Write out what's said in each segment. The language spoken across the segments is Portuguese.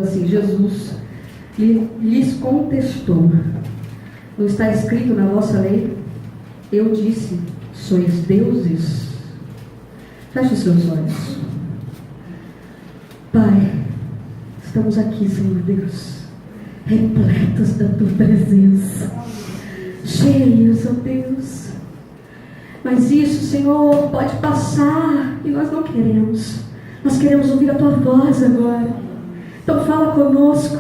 Assim, Jesus lhes contestou: não está escrito na vossa lei? Eu disse: sois deuses. Feche os seus olhos. Pai, estamos aqui, Senhor Deus, repletos da tua presença, cheios, ó Deus. Mas isso, Senhor, pode passar e nós não queremos. Nós queremos ouvir a tua voz agora. Então fala conosco,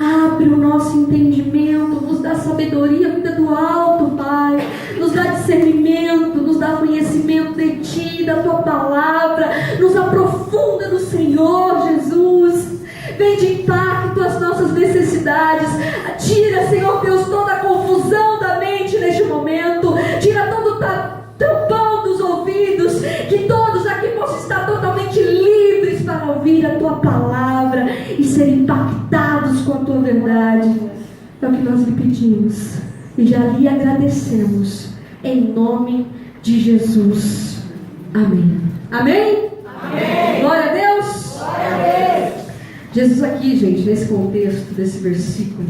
abre o nosso entendimento, nos dá sabedoria vinda do alto, Pai, nos dá discernimento, nos dá conhecimento de Ti, da Tua palavra, nos aprofunda no Senhor Jesus. Vem de impacto as nossas necessidades, tira, Senhor Deus, toda a confusão da mente neste momento, tira todo o tampão dos ouvidos, que todos aqui possam estar totalmente livres para ouvir a Tua palavra e ser impactados com a Tua verdade. É o que nós lhe pedimos e já lhe agradecemos, em nome de Jesus. Amém. Amém? Amém. Glória a Deus. Glória a Deus. Jesus aqui, gente, nesse contexto desse versículo,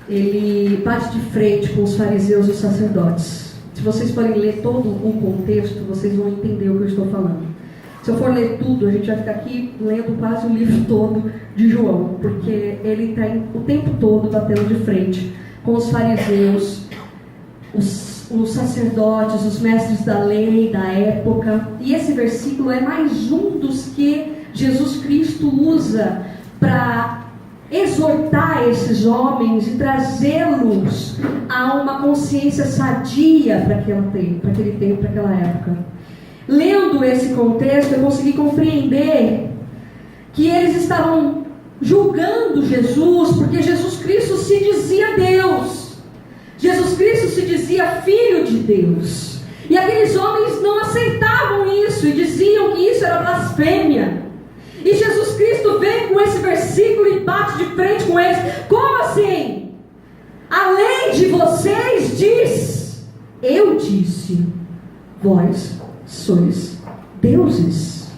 ele bate de frente com os fariseus e os sacerdotes. Se vocês forem ler todo o contexto, vocês vão entender o que eu estou falando. Se eu for ler tudo, a gente vai ficar aqui lendo quase o livro todo de João, porque ele está o tempo todo batendo de frente com os fariseus, os sacerdotes, os mestres da lei da época. E esse versículo é mais um dos que Jesus Cristo usa para exortar esses homens e trazê-los a uma consciência sadia para aquele tempo, para aquela época. Lendo esse contexto, eu consegui compreender que eles estavam julgando Jesus, porque Jesus Cristo se dizia Deus, Jesus Cristo se dizia Filho de Deus, e aqueles homens não aceitavam isso e diziam que isso era blasfêmia. E Jesus Cristo vem com esse versículo e bate de frente com eles. Como assim? A lei de vocês diz: eu disse, vós sois deuses.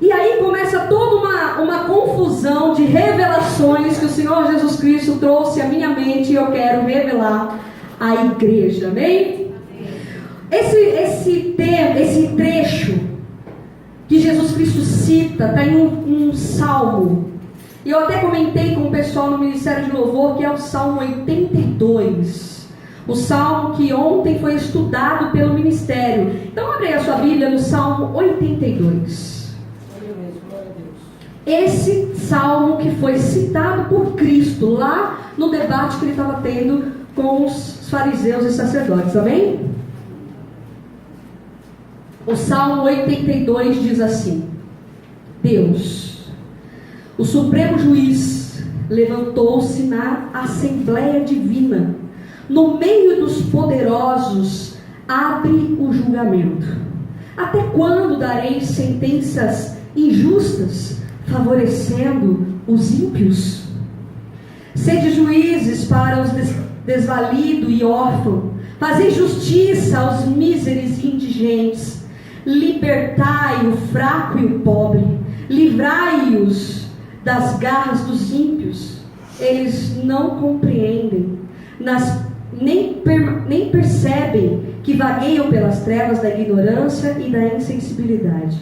E aí começa toda uma confusão de revelações que o Senhor Jesus Cristo trouxe à minha mente, e eu quero revelar à igreja. Amém? Esse trecho que Jesus Cristo cita está em um salmo. E eu até comentei com o pessoal no Ministério de Louvor que é o Salmo 82. O salmo que ontem foi estudado pelo ministério. Então abre a sua Bíblia no Salmo 82. Esse salmo que foi citado por Cristo lá no debate que ele estava tendo com os fariseus e sacerdotes. Amém? O Salmo 82 diz assim: Deus, o supremo juiz, levantou-se na assembleia divina, no meio dos poderosos, abre o julgamento. Até quando dareis sentenças injustas, favorecendo os ímpios? Sede juízes para os desvalidos e órfãos, fazei justiça aos míseros e indigentes, libertai o fraco e o pobre, livrai-os das garras dos ímpios. Eles não compreendem, nem percebem que vagueiam pelas trevas da ignorância e da insensibilidade.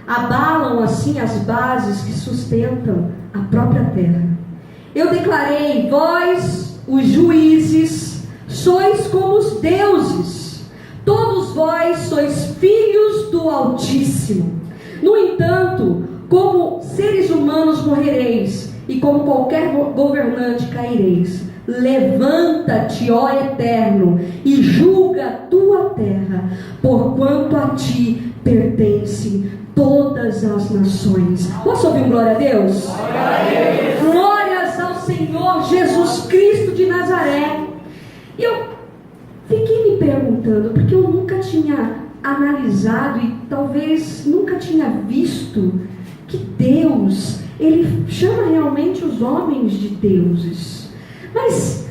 Abalam assim as bases que sustentam a própria terra. Eu declarei: vós, os juízes, sois como os deuses. Todos vós sois filhos do Altíssimo. No entanto, como seres humanos morrereis, e como qualquer governante caireis. Levanta-te, ó Eterno, e julga a tua terra, porquanto a ti pertencem todas as nações. Posso ouvir um glória a Deus? Glória a Deus. Glórias ao Senhor Jesus Cristo de Nazaré. E eu fiquei me perguntando, porque eu nunca tinha analisado e talvez nunca tinha visto que Deus, Ele chama realmente os homens de deuses. Mas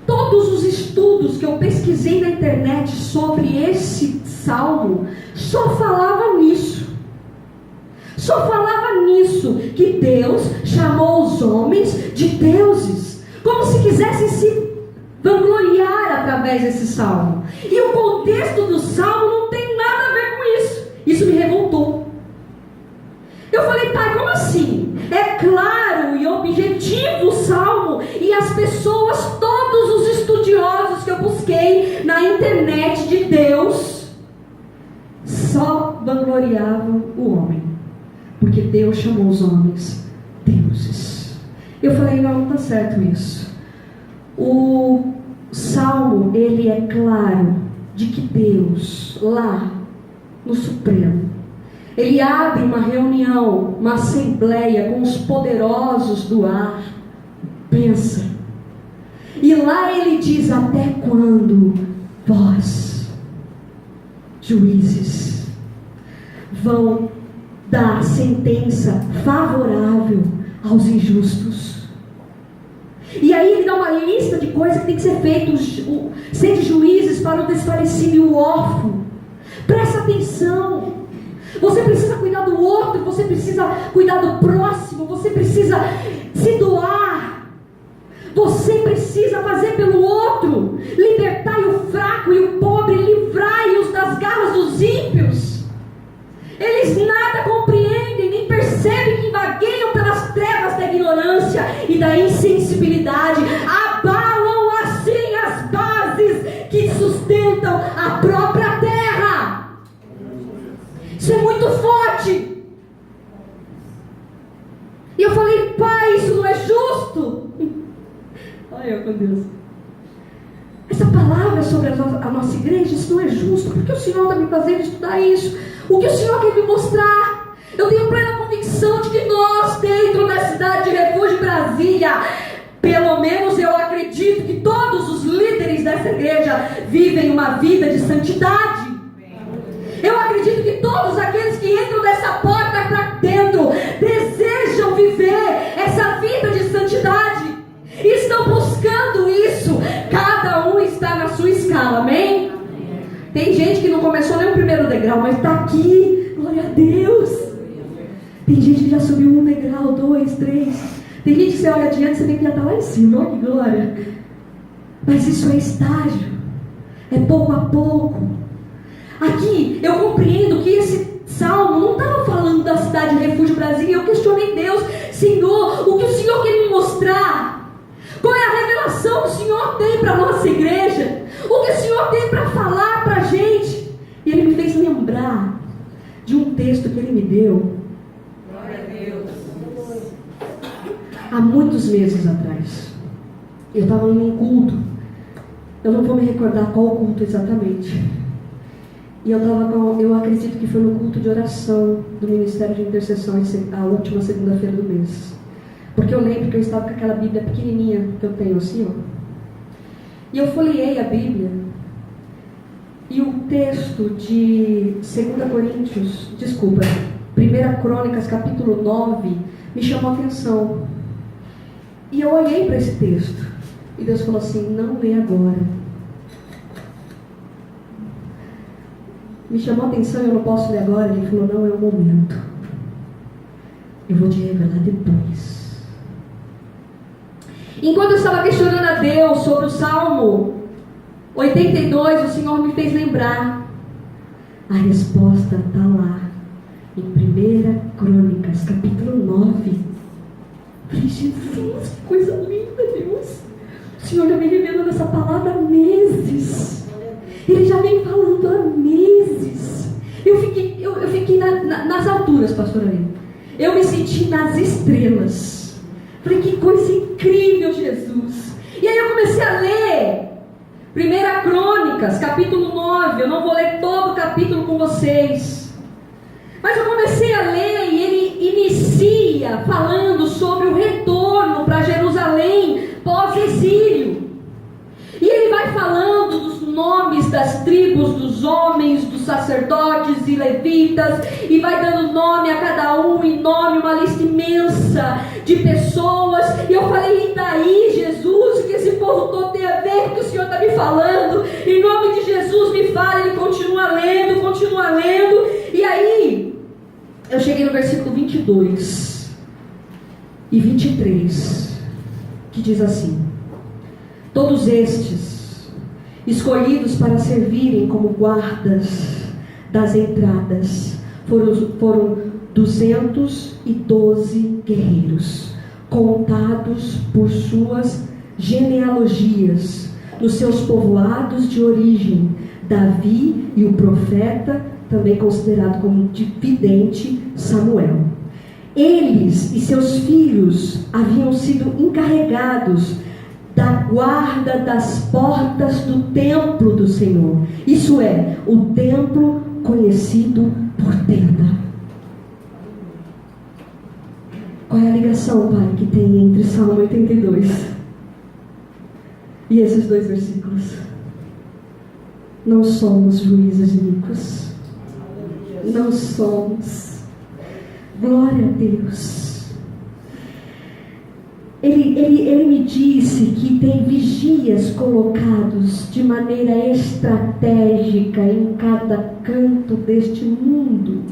todos os estudos que eu pesquisei na internet sobre esse salmo só falavam nisso. Só falava isso, que Deus chamou os homens de deuses, como se quisessem se vangloriar através desse salmo. E o contexto do salmo não tem nada a ver com isso. Isso me revoltou. Eu falei, pai, como assim? É claro e objetivo o salmo, e as pessoas, todos os estudiosos que eu busquei na internet de Deus, só vangloriavam o homem, porque Deus chamou os homens deuses. Eu falei, não está certo isso. O salmo, ele é claro de que Deus, lá no Supremo, ele abre uma reunião, uma assembleia com os poderosos do ar. Pensa. E lá ele diz, até quando vós, juízes, vão dar sentença favorável aos injustos? E aí ele dá uma lista de coisas que tem que ser feitas. Sede juízes para o desfalecido e o órfão. Presta atenção. Você precisa cuidar do outro, você precisa cuidar do próximo, você precisa se doar, você precisa fazer pelo outro. Libertai o fraco e o pobre, livrai-os das garras dos ímpios. Eles nada compreendem, nem percebem que vagueiam pelas trevas da ignorância e da insensibilidade. Abalam assim as bases que sustentam a própria terra. Isso é muito forte. E eu falei, pai, isso não é justo. Olha, meu Deus. Essa palavra sobre a nossa igreja, isso não é justo. Porque o Senhor está me fazendo estudar isso. O que o Senhor quer me mostrar? Eu tenho plena convicção de que nós, dentro da cidade de Refúgio Brasília, pelo menos eu acredito que todos os líderes dessa igreja vivem uma vida de santidade. Eu acredito que todos aqueles que entram dessa porta para dentro desejam viver essa vida de santidade. Estão buscando isso. Cada um está na sua escala, amém? Tem gente que não começou nem o primeiro degrau, mas está aqui, glória a Deus. Tem gente que já subiu 1 degrau, 2, 3. Tem gente que você olha adiante, você tem que já estar lá em cima, olha que glória. Mas isso é estágio, é pouco a pouco. Aqui eu compreendo que esse salmo não estava falando da cidade de Refúgio Brasília. Eu questionei Deus, Senhor, o que o Senhor quer me mostrar? Qual é a revelação que o Senhor tem para a nossa igreja? O que o Senhor tem para falar para a gente? E Ele me fez lembrar de um texto que Ele me deu. Glória a Deus. Há muitos meses atrás. Eu estava em um culto. Eu não vou me recordar qual culto exatamente. E eu acredito que foi no culto de oração do Ministério de Intercessão, a última segunda-feira do mês. Porque eu lembro que eu estava com aquela Bíblia pequenininha que eu tenho assim, ó. E eu folheei a Bíblia. E o texto de 1 Crônicas, capítulo 9, me chamou a atenção. E eu olhei para esse texto. E Deus falou assim, não lê agora. Me chamou a atenção, eu não posso ler agora. Ele falou, não é o momento. Eu vou te revelar depois. Enquanto eu estava questionando a Deus sobre o Salmo 82, o Senhor me fez lembrar. A resposta está lá, em 1 Crônicas, capítulo 9. Falei, Jesus, que coisa linda, Deus. O Senhor já vem revelando essa palavra há meses. Ele já vem falando há meses. Eu fiquei nas alturas, pastor Ali. Eu me senti nas estrelas. Falei, que coisa incrível, Jesus. E aí eu comecei a ler 1 Crônicas, capítulo 9. Eu não vou ler todo o capítulo com vocês. Mas eu comecei a ler e ele inicia falando sobre o retorno para Jerusalém pós-exílio. E ele vai falando dos nomes das tribos, dos homens, dos sacerdotes e levitas, e vai dando nome a cada um, em nome, uma lista imensa de pessoas. E eu falei, e daí, Jesus, o que esse povo todo tem a ver com o que o Senhor está me falando? Em nome de Jesus, me fala. Ele continua lendo, e aí, eu cheguei no versículo 22. e 23, que diz assim: todos estes, escolhidos para servirem como guardas das entradas, foram 212 guerreiros, contados por suas genealogias, nos seus povoados de origem. Davi e o profeta, também considerado como vidente, Samuel. Eles e seus filhos haviam sido encarregados da guarda das portas do templo do Senhor. Isso é, o templo conhecido por tenda. Qual é a ligação, Pai, que tem entre Salmo 82 e esses dois versículos? Não somos juízes iníquos. Não somos. Glória a Deus. Ele me disse que tem vigias colocados de maneira estratégica em cada canto deste mundo.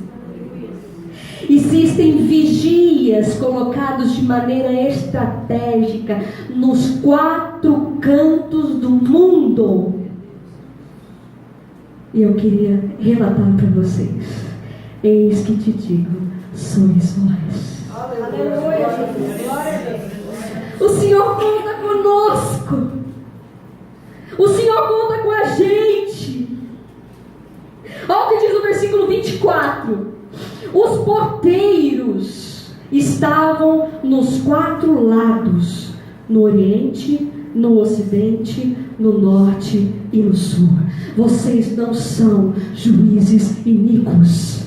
Existem vigias colocados de maneira estratégica nos 4 cantos do mundo. E eu queria relatar para vocês: eis que te digo, sois vós. Aleluia. O Senhor conta conosco. O Senhor conta com a gente. Olha o que diz o versículo 24: os porteiros estavam nos 4 lados, no oriente, no ocidente, no norte e no sul. Vocês não são juízes iníquos.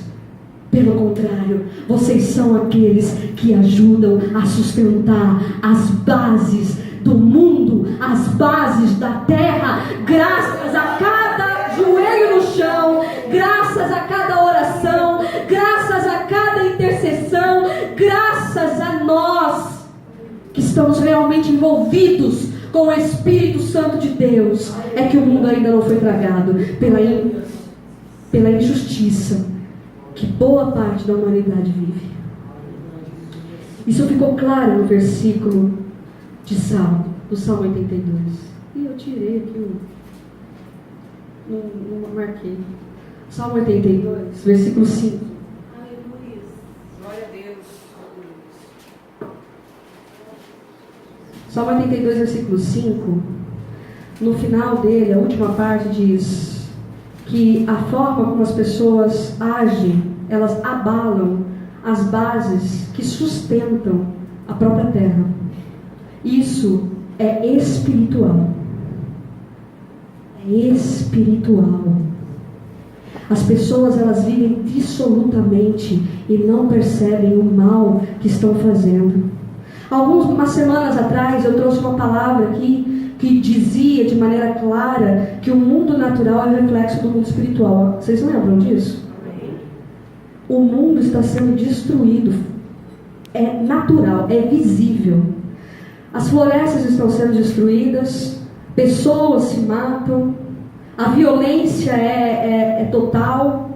Pelo contrário, vocês são aqueles que ajudam a sustentar as bases do mundo, as bases da terra, graças a cada joelho no chão, graças a cada oração, graças a cada intercessão, graças a nós que estamos realmente envolvidos com o Espírito Santo de Deus, é que o mundo ainda não foi tragado pela injustiça que boa parte da humanidade vive. Isso ficou claro no versículo do Salmo 82. E eu tirei aqui não marquei. Salmo 82, versículo 5. Aleluia. Glória a Deus. Salmo 82, versículo 5, no final dele, a última parte diz que a forma como as pessoas agem, elas abalam as bases que sustentam a própria terra. Isso é espiritual. É espiritual. As pessoas, elas vivem dissolutamente e não percebem o mal que estão fazendo. Algumas semanas atrás eu trouxe uma palavra aqui que dizia de maneira clara que o mundo natural é o reflexo do mundo espiritual. Vocês lembram disso? O mundo está sendo destruído. É natural, é visível. As florestas estão sendo destruídas, pessoas se matam, a violência é total.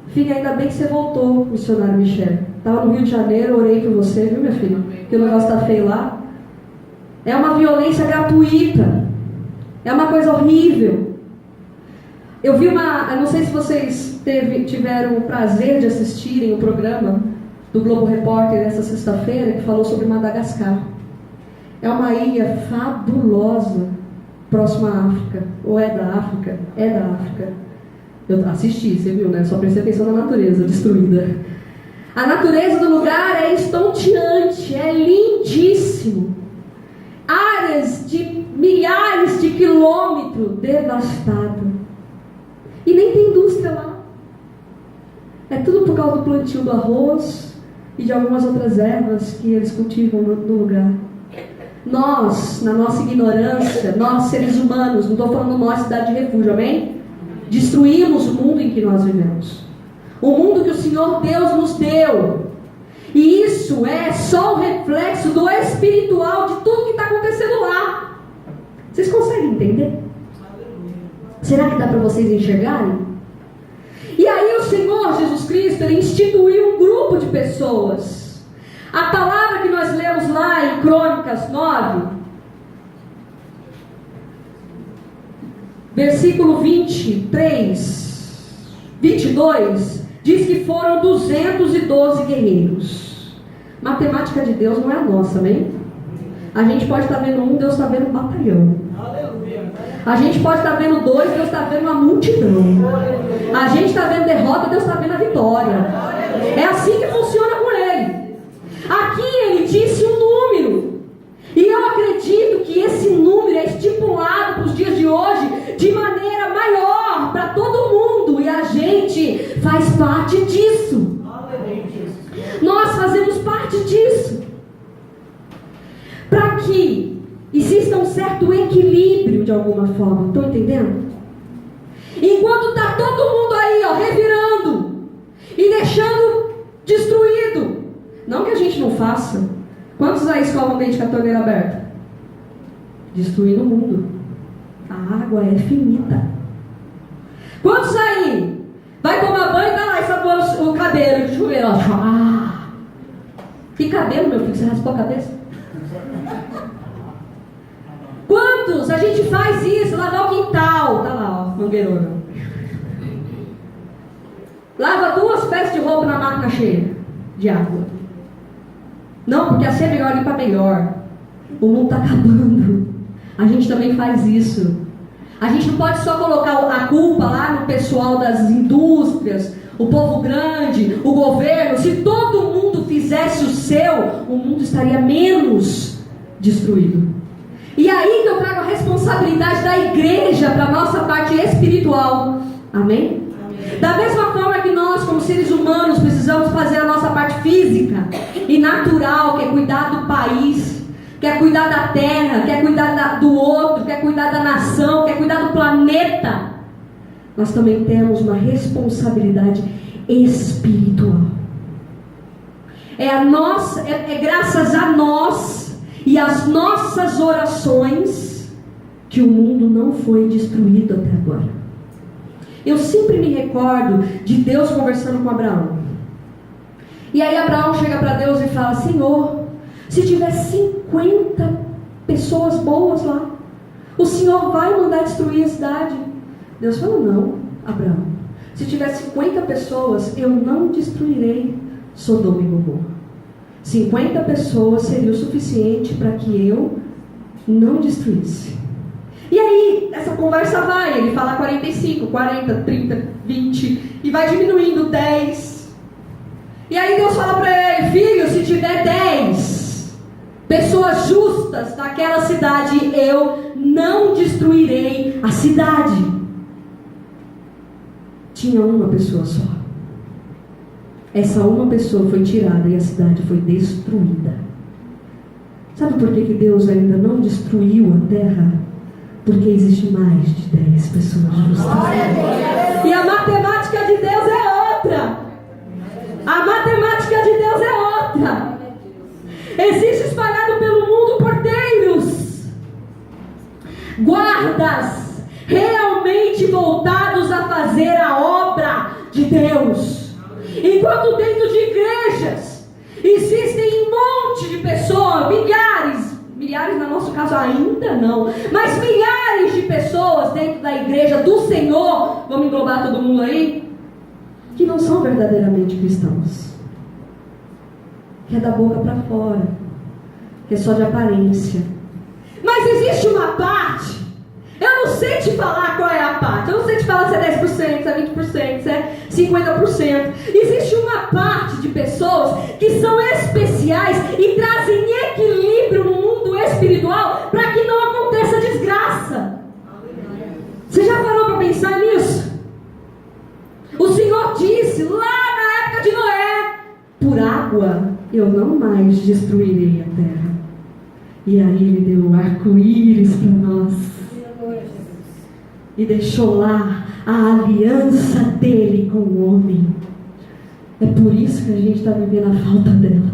Filha, ainda bem que você voltou, missionário Michel. Estava no Rio de Janeiro, orei por você, viu, minha filha? Que o negócio está feio lá. É uma violência gratuita. É uma coisa horrível. Eu vi eu não sei se vocês tiveram o prazer de assistirem o programa do Globo Repórter essa sexta-feira, que falou sobre Madagascar. É uma ilha fabulosa, próxima à África. Ou é da África? É da África. Eu assisti, você viu, né? Só prestei atenção na natureza destruída. A natureza do lugar é estonteante, é lindíssimo. Áreas de milhares de quilômetros devastado. E nem tem indústria lá. É tudo por causa do plantio do arroz e de algumas outras ervas que eles cultivam no lugar. Nós, na nossa ignorância, nós seres humanos, não estou falando nós, cidade de refúgio, amém? Destruímos o mundo em que nós vivemos. O mundo que o Senhor Deus nos deu. E isso é só o reflexo do espiritual de tudo que está acontecendo lá. Vocês conseguem entender? Será que dá para vocês enxergarem? E aí o Senhor Jesus Cristo, Ele instituiu um grupo de pessoas. A palavra que nós lemos lá em Crônicas 9, versículo 22, diz que foram 212 guerreiros. Matemática de Deus não é a nossa, amém? A gente pode estar vendo um, Deus está vendo um batalhão. A gente pode estar vendo dois, Deus está vendo uma multidão. A gente está vendo derrota, Deus está vendo a vitória. É assim que funciona com Ele. Aqui Ele disse um número, e eu acredito que esse número é estipulado para os dias de hoje de maneira maior para todo mundo, e a gente faz parte disso. Nós fazemos parte disso, para que exista um certo equilíbrio de alguma forma. Estão entendendo? Enquanto está todo mundo aí, ó, revirando e deixando destruído, não que a gente não faça. Quantos aí escovam dente com a torneira aberta? Destruindo o mundo. A água é finita. Quantos aí vai tomar banho e dá lá e sabona o cabelo de chuveiro? Ah, que cabelo, meu filho? Você raspou a cabeça? Quantos a gente faz isso? Lavar o quintal. Tá lá, ó, mangueirona. Lava 2 peças de roupa na máquina cheia de água. Não, porque assim é melhor, limpa melhor. O mundo está acabando. A gente também faz isso. A gente não pode só colocar a culpa lá no pessoal das indústrias, o povo grande, o governo. Se todo mundo fizesse o seu, o mundo estaria menos destruído. E aí que eu trago a responsabilidade da igreja para a nossa parte espiritual. Amém? Da mesma forma que nós, como seres humanos, precisamos fazer a nossa parte física e natural, que é cuidar do país, quer cuidar da terra, quer cuidar do outro, quer cuidar da nação, quer cuidar do planeta, nós também temos uma responsabilidade espiritual. É graças a nós e às nossas orações que o mundo não foi destruído até agora. Eu sempre me recordo de Deus conversando com Abraão. E aí Abraão chega para Deus e fala: Senhor, se tiver 50 pessoas boas lá, o Senhor vai mandar destruir a cidade? Deus falou: não, Abraão, se tiver 50 pessoas, eu não destruirei Sodoma e Gomorra. 50 pessoas seria o suficiente para que eu não destruísse. E aí, essa conversa vai, ele fala 45, 40, 30, 20, e vai diminuindo 10. E aí Deus fala para ele: filho, se tiver 10 pessoas justas naquela cidade, eu não destruirei a cidade. Tinha uma pessoa só. Essa uma pessoa foi tirada e a cidade foi destruída. Sabe por que Deus ainda não destruiu a terra? Porque existe mais de 10 pessoas justas. E a matemática de Deus é outra. A matemática de Deus é outra. Existe espalhado pelo mundo porteiros, guardas realmente voltados a fazer a obra de Deus. Enquanto dentro de igrejas existem um monte de pessoas, milhares no nosso caso ainda não, mas milhares de pessoas dentro da igreja do Senhor, vamos englobar todo mundo aí, que não são verdadeiramente cristãos, que é da boca para fora, que é só de aparência. Mas existe uma parte, eu não sei te falar qual é a parte, eu não sei te falar se é 10%, se é 20%, se é 50%. Existe uma parte de pessoas que são especiais e trazem equilíbrio no mundo espiritual para que não aconteça desgraça. Você já parou para pensar nisso? O Senhor disse lá na época de Noé: por água eu não mais destruirei a terra. E aí Ele deu o arco-íris para nós e deixou lá a aliança dele com o homem. É por isso que a gente está vivendo a falta dela,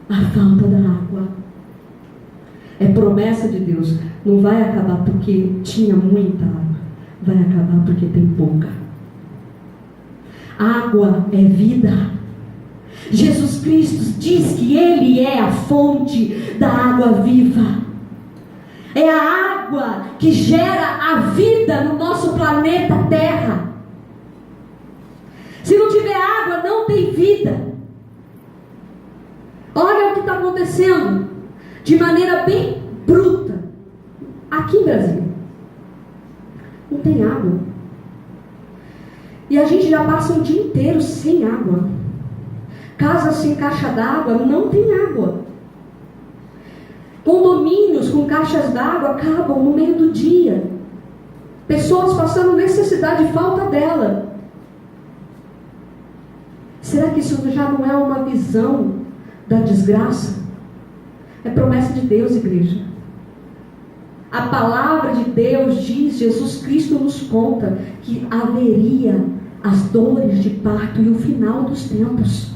a falta da água. É promessa de Deus. Não vai acabar porque tinha muita água, vai acabar porque tem pouca. Água é vida. Jesus Cristo diz que Ele é a fonte da água viva. É a água que gera a vida no nosso planeta Terra. Se não tiver água, não tem vida. Olha o que está acontecendo de maneira bem bruta aqui em Brasília. Não tem água. E a gente já passa um dia inteiro sem água. Casas sem caixa d'água, não tem água. Condomínios com caixas d'água acabam no meio do dia. Pessoas passando necessidade e falta dela. Será que isso já não é uma visão da desgraça? É promessa de Deus, igreja. A palavra de Deus diz, Jesus Cristo nos conta que haveria as dores de parto e o final dos tempos.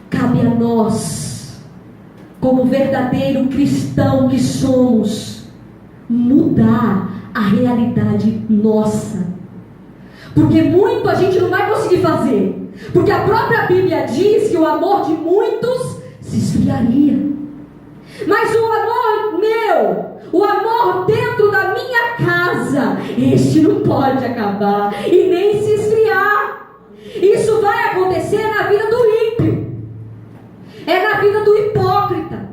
Cabe a nós, como verdadeiro cristão que somos, mudar a realidade nossa. Porque muito a gente não vai conseguir fazer. Porque a própria Bíblia diz que o amor de muitos se esfriaria. Mas o amor meu, o amor dentro da minha casa, este não pode acabar e nem se esfriar. Isso vai acontecer na vida do ímpio. É na vida do hipócrita.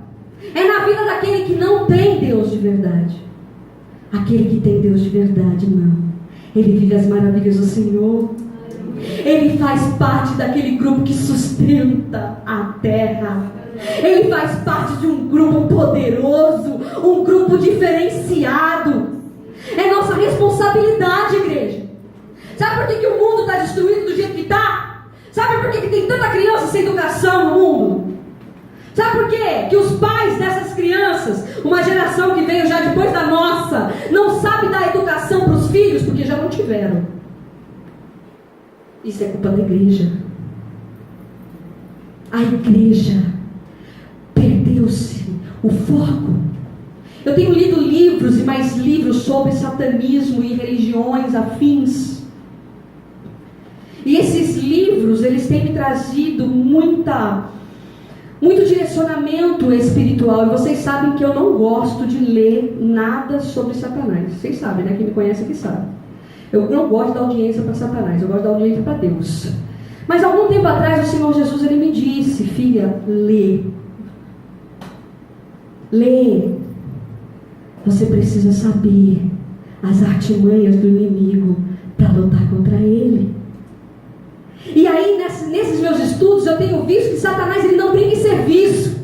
É na vida daquele que não tem Deus de verdade. Aquele que tem Deus de verdade, não. Ele vive as maravilhas do Senhor. Ele faz parte daquele grupo que sustenta a terra. Ele faz parte de um grupo poderoso, um grupo diferenciado. É nossa responsabilidade, igreja. Sabe por que o mundo está destruído do jeito que está? Sabe por que tem tanta criança sem educação no mundo? Sabe por quê? Que os pais dessas crianças, uma geração que veio já depois da nossa, não sabe dar educação para os filhos porque já não tiveram. Isso é culpa da igreja. A igreja perdeu-se o foco. Eu tenho lido livros e mais livros sobre satanismo e religiões afins. E esses livros, eles têm me trazido muito direcionamento espiritual. E vocês sabem que eu não gosto de ler nada sobre Satanás. Vocês sabem, né? Quem me conhece aqui sabe. Eu não gosto de dar audiência para Satanás, eu gosto de dar audiência para Deus. Mas algum tempo atrás o Senhor Jesus, ele me disse: filha, lê. Lê. Você precisa saber as artimanhas do inimigo para lutar contra ele. E aí, nesses meus estudos, eu tenho visto que Satanás, ele não brinca em serviço.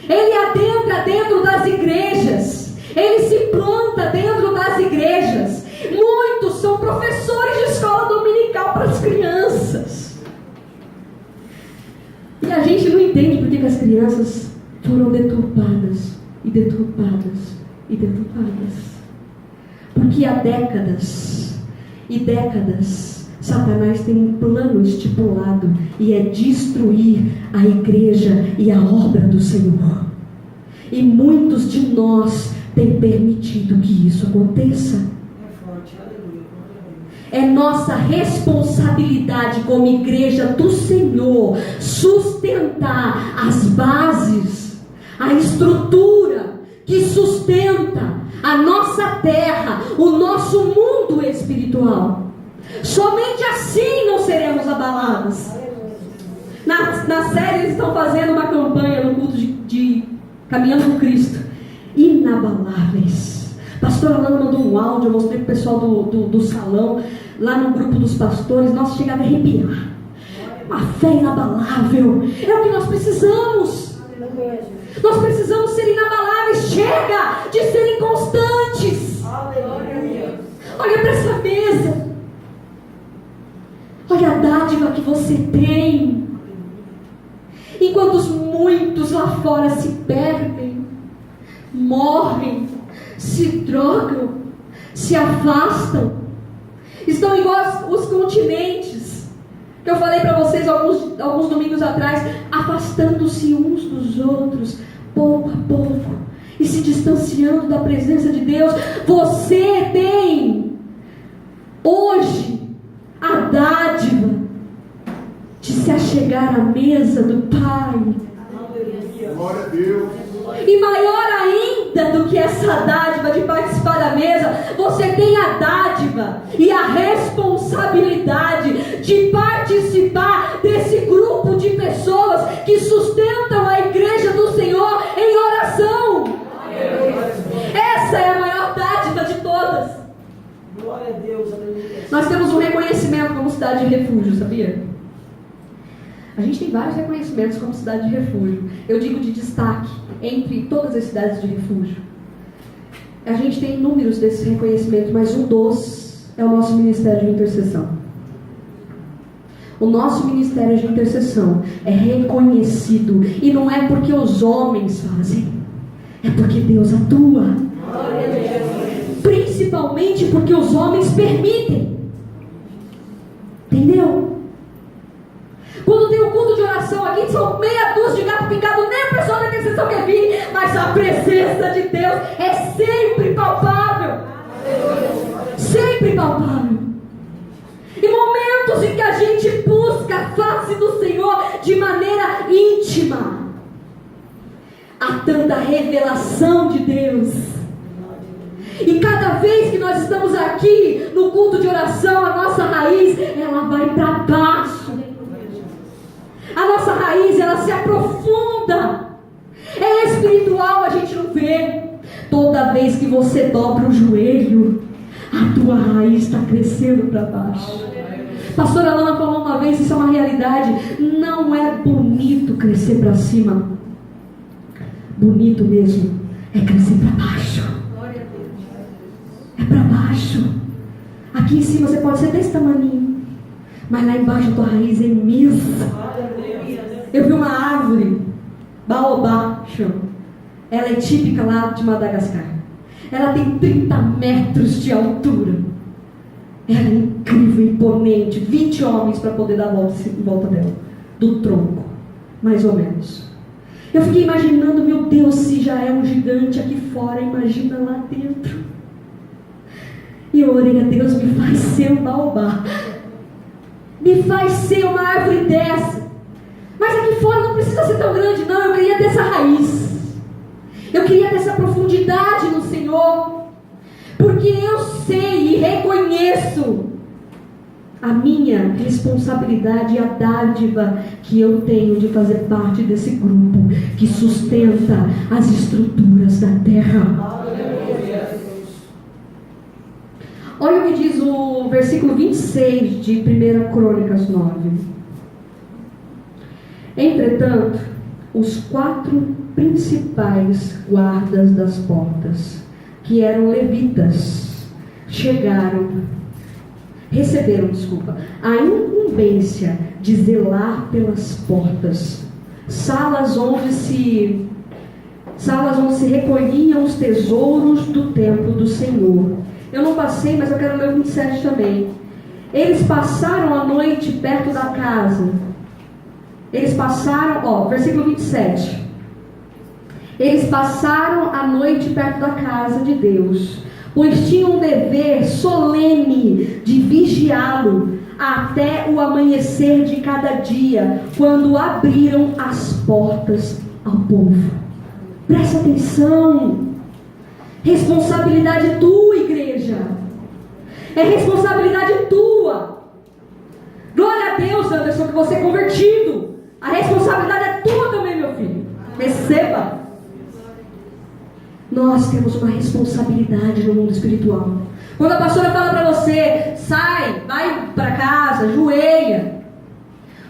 Ele adentra dentro das igrejas. Ele se planta dentro das igrejas. Muitos são professores de escola dominical para as crianças. E a gente não entende por que as crianças foram deturpadas e deturpadas e deturpadas. Porque há décadas e décadas Satanás tem um plano estipulado, e é destruir a igreja e a obra do Senhor. E muitos de nós têm permitido que isso aconteça. É nossa responsabilidade como igreja do Senhor sustentar as bases, a estrutura que sustenta a nossa terra, o nosso mundo espiritual. Somente assim não seremos abalados. Na série eles estão fazendo uma campanha no culto de Caminhando com Cristo. Inabaláveis. A pastora Lana mandou um áudio, eu mostrei para o pessoal do salão, lá no grupo dos pastores. Nossa, chegava a arrepiar. Uma fé inabalável. É o que nós precisamos. Nós precisamos ser inabaláveis. Chega de serem constantes. Olha para essa mesa. Olha a dádiva que você tem. Enquanto muitos lá fora se perdem, morrem, se drogam, se afastam, estão igual os continentes que eu falei para vocês alguns domingos atrás, afastando-se uns dos outros, pouco a pouco, e se distanciando da presença de Deus. Você tem hoje a dádiva de de se achegar à mesa do Pai. Glória a Deus. E maior ainda do que essa dádiva de participar da mesa, você tem a dádiva e a responsabilidade de participar desse grupo de pessoas que sustentam a igreja do Senhor em oração. Essa é a maior dádiva de todas. Glória a Deus, aleluia. Nós temos um reconhecimento como cidade de refúgio, sabia? A gente tem vários reconhecimentos como cidade de refúgio. Eu digo de destaque entre todas as cidades de refúgio. A gente tem inúmeros desses reconhecimentos, mas um dos é o nosso ministério de intercessão. O nosso ministério de intercessão é reconhecido, e não é porque os homens fazem, é porque Deus atua. Principalmente porque os homens permitem. Entendeu? Quando tem um culto de oração aqui, são meia dúzia de gato pingado, nem a pessoa da intercessão quer vir, mas a presença de Deus é sempre palpável. Sempre palpável. E momentos em que a gente busca a face do Senhor de maneira íntima, há tanta revelação de Deus. E cada vez que nós estamos aqui no culto de oração, a nossa raiz, ela vai para baixo. A nossa raiz, ela se aprofunda. É espiritual, a gente não vê. Toda vez que você dobra o joelho, a tua raiz está crescendo para baixo. Pastora Alana falou uma vez, isso é uma realidade. Não é bonito crescer para cima. Bonito mesmo é crescer para baixo. É para baixo. Aqui em cima você pode ser desse tamaninho, mas lá embaixo a tua raiz é imensa. Eu vi uma árvore, baobá, chama. Ela é típica lá de Madagascar. Ela tem 30 metros de altura. Ela é incrível, imponente. 20 homens para poder dar volta em volta dela. Do tronco, mais ou menos. Eu fiquei imaginando, meu Deus, se já é um gigante aqui fora, imagina lá dentro. E eu orei a Deus, me faz ser um baobá. Me faz ser uma árvore dessa. Mas aqui fora não precisa ser tão grande, não. Eu queria ter essa raiz. Eu queria ter essa profundidade no Senhor. Porque eu sei e reconheço a minha responsabilidade e a dádiva que eu tenho de fazer parte desse grupo que sustenta as estruturas da terra. Olha o que diz o versículo 26 de 1 Crônicas 9. Entretanto, os 4 principais guardas das portas, que eram levitas, receberam a incumbência de zelar pelas portas, salas onde se recolhiam os tesouros do templo do Senhor. Eu não passei, mas eu quero ler o 27 também. Eles passaram a noite perto da casa. Versículo 27. Eles passaram a noite perto da casa de Deus, pois tinham um dever solene de vigiá-lo até o amanhecer de cada dia, quando abriram as portas ao povo. Presta atenção. Responsabilidade tua, igreja. É responsabilidade tua. Glória a Deus, Anderson, que você é convertido. A responsabilidade é tua também, meu filho. Receba. Nós temos uma responsabilidade no mundo espiritual. Quando a pastora fala para você, sai, vai para casa, ajoelha.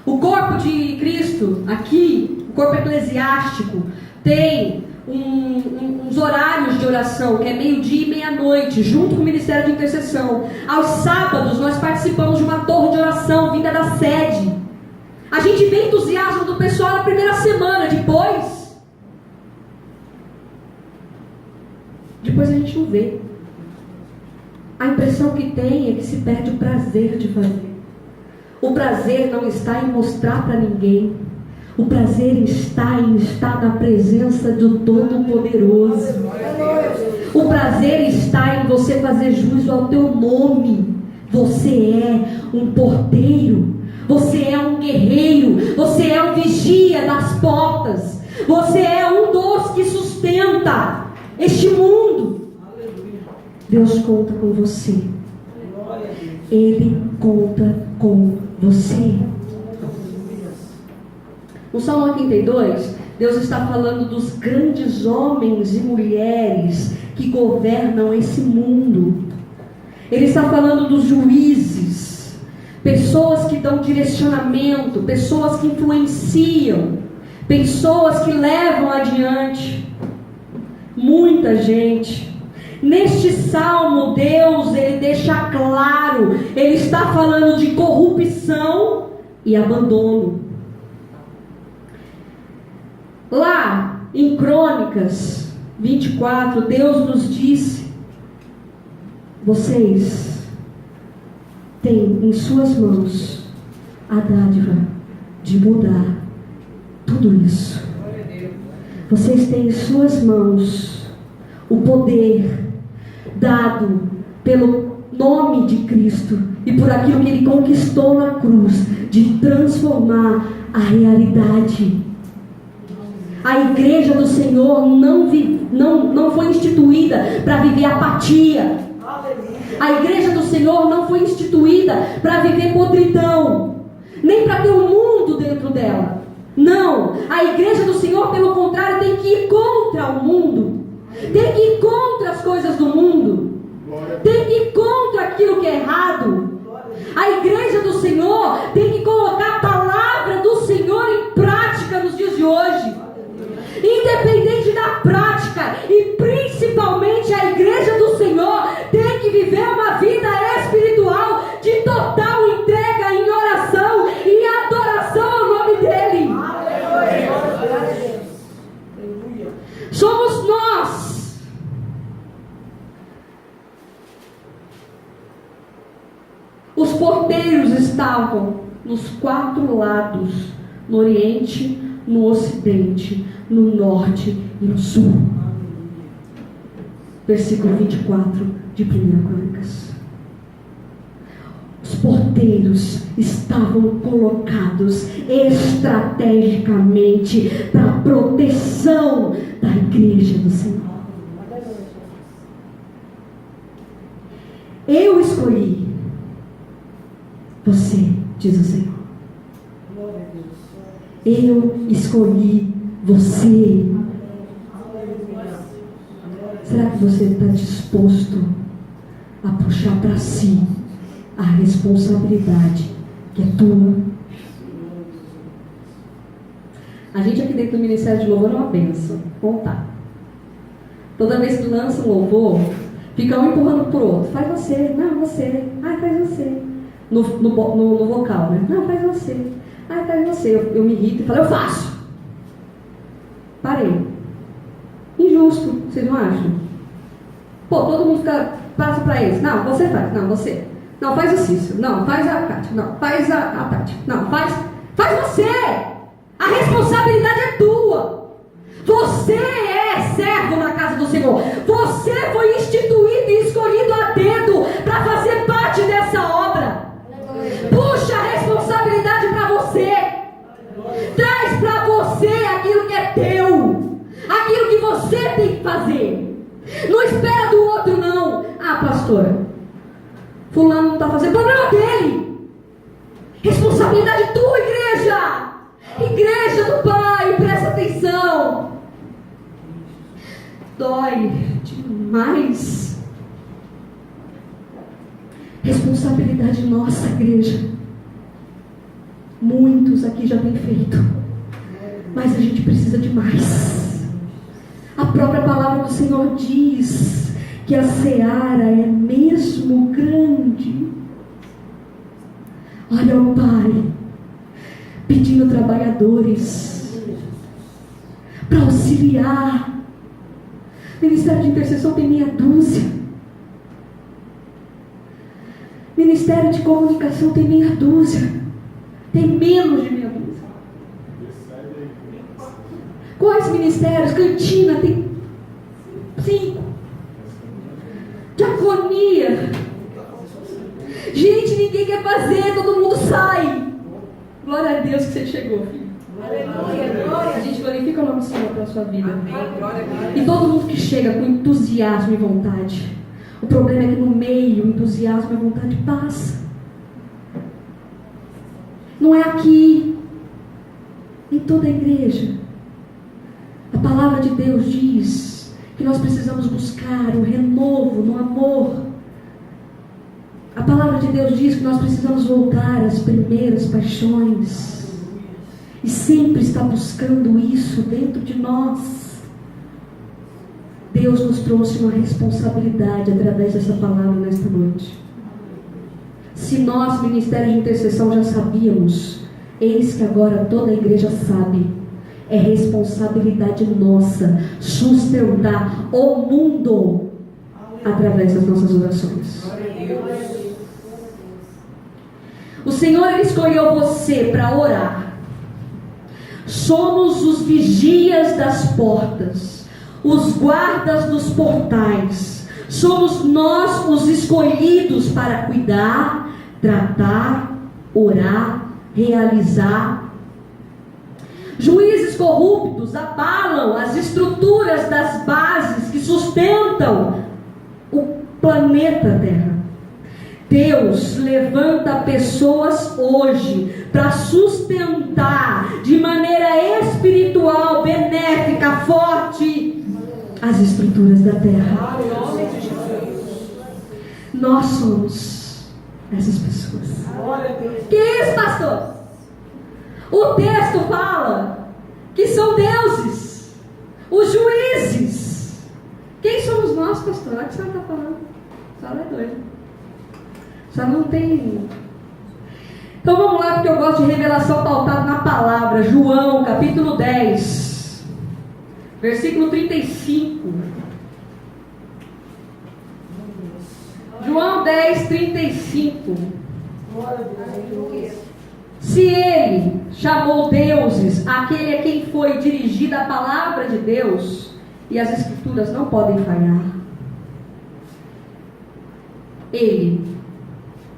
O corpo de Cristo, aqui, o corpo eclesiástico, tem uns horários de oração, que é meio-dia e meia-noite, junto com o Ministério de Intercessão. Aos sábados nós participamos de uma torre de oração vinda da sede. A gente vê entusiasmo do pessoal na primeira semana, depois a gente não vê. A impressão que tem é que se perde o prazer de fazer. O prazer não está em mostrar para ninguém. O prazer está em estar na presença do Todo-Poderoso. O prazer está em você fazer jus ao teu nome. Você é um porteiro. Você é um guerreiro, você é o vigia das portas, você é um dos que sustenta este mundo. Deus conta com você. Ele conta com você. No Salmo 82, Deus está falando dos grandes homens e mulheres que governam esse mundo. Ele está falando dos juízes, pessoas que dão direcionamento, pessoas que influenciam, pessoas que levam adiante muita gente. Neste salmo, Deus, ele deixa claro, ele está falando de corrupção e abandono. Lá em Crônicas 24, Deus nos disse: vocês têm em suas mãos a dádiva de mudar tudo isso. Vocês têm em suas mãos o poder dado pelo nome de Cristo e por aquilo que Ele conquistou na cruz, de transformar a realidade. A igreja do Senhor não foi instituída para viver apatia. A igreja do Senhor não foi instituída para viver podridão, nem para ter um mundo dentro dela. Não, a igreja do Senhor, pelo contrário, tem que ir contra o mundo, tem que ir contra as coisas do mundo, tem que ir contra aquilo que é errado. A igreja do Senhor tem que colocar a palavra do Senhor em prática nos dias de hoje, independente da prática, e principalmente a igreja do Senhor tem que viver uma vida espiritual de total entrega em oração e adoração ao nome dEle. Somos nós. Os porteiros estavam nos 4 lados, no Oriente, no Ocidente, no Norte e no Sul. Versículo 24 de 1 Crônicas. Os porteiros estavam colocados estrategicamente para a proteção da igreja do Senhor. Eu escolhi você, diz o Senhor. Eu escolhi você. Será que você está disposto a puxar para si a responsabilidade que é tua? A gente aqui dentro do Ministério de Louvor é uma bênção. Contar. Toda vez que lança um louvor, fica um empurrando pro outro. Faz você. Não, você. Ai, faz você. No vocal, né? Não, faz você. Ai, faz você. Eu me irrito e falo, eu faço. Parei. Injusto, vocês não acham? Pô, todo mundo passa para eles. Não, você faz. Não, você. Não, faz o Cícero. Não, faz a Cátia. Não, faz a Tati. Não, faz você. A responsabilidade é tua. Você é servo na casa do Senhor. Você foi instituído e escolhido a dedo para fazer parte dessa obra. Puxa a responsabilidade para você. Traz para você aquilo que é teu, aquilo que você tem que fazer. Não espera do outro, não. Ah, pastora, fulano não está fazendo, problema dele. Responsabilidade tua, igreja. Igreja do Pai, presta atenção. Dói demais. Responsabilidade nossa, igreja. Muitos aqui já têm feito, mas a gente precisa de mais. A própria palavra do Senhor diz que a seara é mesmo grande. Olha o Pai pedindo trabalhadores para auxiliar. Ministério de intercessão tem meia dúzia. Ministério de comunicação tem meia dúzia. Tem menos de meia dúzia. Quais ministérios? Cantina tem 5. Diaconia. Gente, ninguém quer fazer, todo mundo sai. Glória a Deus que você chegou, filho. Aleluia, glória. A gente glorifica o nome do Senhor pela sua vida. Amém, glória a Deus. E todo mundo que chega com entusiasmo e vontade. O problema é que no meio, o entusiasmo e a vontade passa. Não é aqui, em toda a igreja. A palavra de Deus diz que nós precisamos buscar o renovo no amor. A palavra de Deus diz que nós precisamos voltar às primeiras paixões. E sempre está buscando isso dentro de nós. Deus nos trouxe uma responsabilidade através dessa palavra nesta noite. Se nós, Ministério de Intercessão, já sabíamos, eis que agora toda a igreja sabe. É responsabilidade nossa sustentar o mundo através das nossas orações. O Senhor, Ele escolheu você para orar. Somos os vigias das portas, os guardas dos portais. Somos nós os escolhidos para cuidar, tratar, orar, realizar. Juízes corruptos abalam as estruturas das bases que sustentam o planeta Terra. Deus levanta pessoas hoje para sustentar de maneira espiritual, benéfica, forte as estruturas da terra. Nós somos essas pessoas. Que isso, pastor? O texto fala que são deuses, os juízes. Quem somos nós, pastor? Olha o que você está falando. Só é doido. Só não tem. Então vamos lá, porque eu gosto de revelação pautada na palavra. João, capítulo 10, versículo 35. João 10, 35. Se ele chamou deuses aquele a quem foi dirigida a palavra de Deus, e as escrituras não podem falhar, ele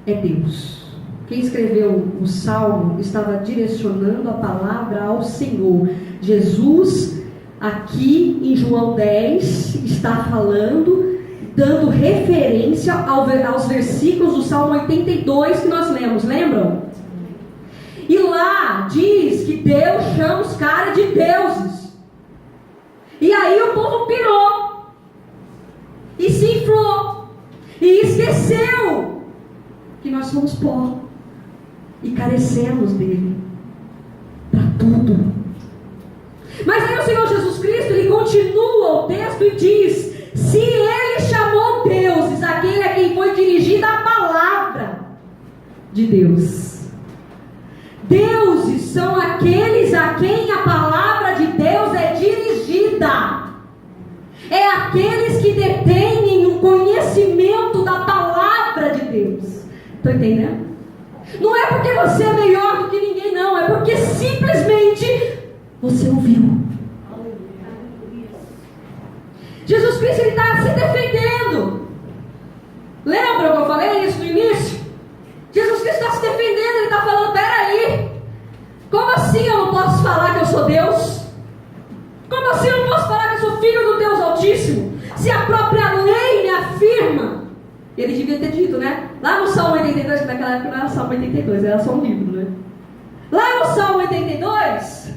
é Deus. Quem escreveu o Salmo estava direcionando a palavra ao Senhor. Jesus, aqui em João 10, está falando, dando referência aos versículos do Salmo 82 que nós lemos, lembram? E lá diz que Deus chama os caras de deuses. E aí o povo pirou e se inflou e esqueceu que nós somos pó e carecemos dele para tudo. Mas aí o Senhor Jesus Cristo, ele continua o texto e diz: se ele chamou deuses aquele a quem foi dirigida a palavra de Deus. Deuses são aqueles a quem a palavra de Deus é dirigida. É aqueles que detêm o conhecimento da palavra de Deus. Estão entendendo? Não é porque você é melhor do que ninguém, não. É porque simplesmente você ouviu. Jesus Cristo, ele está se defendendo. Lembra que eu falei isso no início? Jesus Cristo está se defendendo. Ele está falando: peraí, como assim eu não posso falar que eu sou Deus? Como assim eu não posso falar que eu sou filho do Deus Altíssimo? Se a própria lei me afirma. Ele devia ter dito, né? Lá no Salmo 82, que naquela época não era Salmo 82, era só um livro, né? Lá no Salmo 82,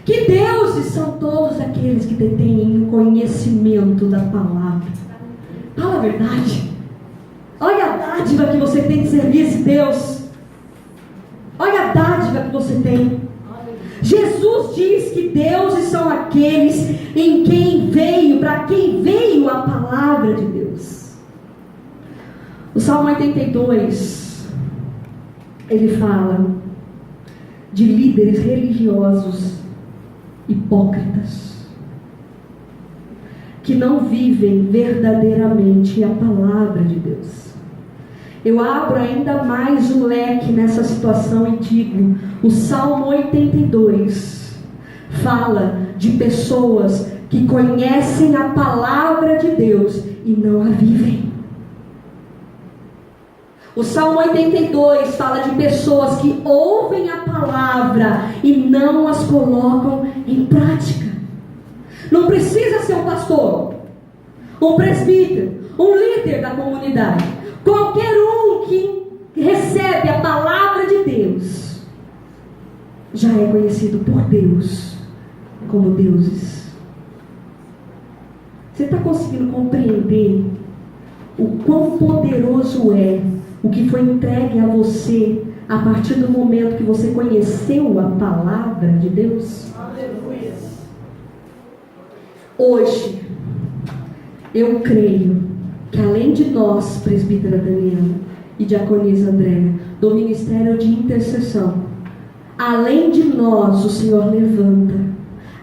que deuses são todos aqueles que detêm o conhecimento da palavra. Fala a verdade. Olha a dádiva que você tem de servir esse Deus. Olha a dádiva que você tem. Jesus diz que deuses são aqueles em quem veio, para quem veio a palavra de Deus. O Salmo 82, ele fala de líderes religiosos hipócritas, que não vivem verdadeiramente a palavra de Deus. Eu abro ainda mais o leque nessa situação e digo: o Salmo 82 fala de pessoas que conhecem a palavra de Deus e não a vivem. O Salmo 82 fala de pessoas que ouvem a palavra e não as colocam em prática. Não precisa ser um pastor, um presbítero, um líder da comunidade. Qualquer um que recebe a palavra de Deus já é conhecido por Deus como deuses. Você está conseguindo compreender o quão poderoso é o que foi entregue a você a partir do momento que você conheceu a palavra de Deus? Aleluia. Hoje, eu creio que além de nós, presbítera Daniela e diaconisa Andréa, do ministério de intercessão, além de nós, o Senhor levanta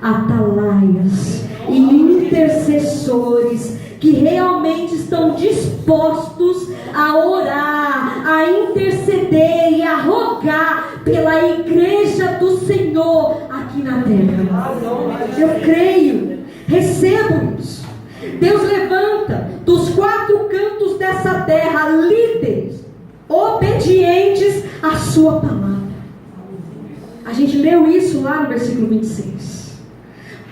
atalaias e intercessores que realmente estão dispostos a orar, a interceder e a rogar pela igreja do Senhor aqui na terra. Eu creio, recebo isso. Deus levanta dos 4 cantos dessa terra líderes obedientes à sua palavra. A gente leu isso lá no versículo 26.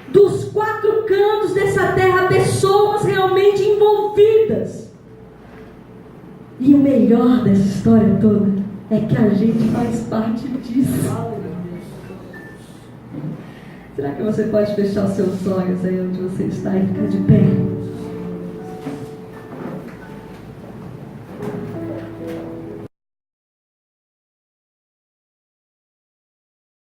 Dos 4 cantos dessa terra, pessoas realmente envolvidas. E o melhor dessa história toda é que a gente faz parte disso. Será que você pode fechar os seus olhos aí onde você está e ficar de pé?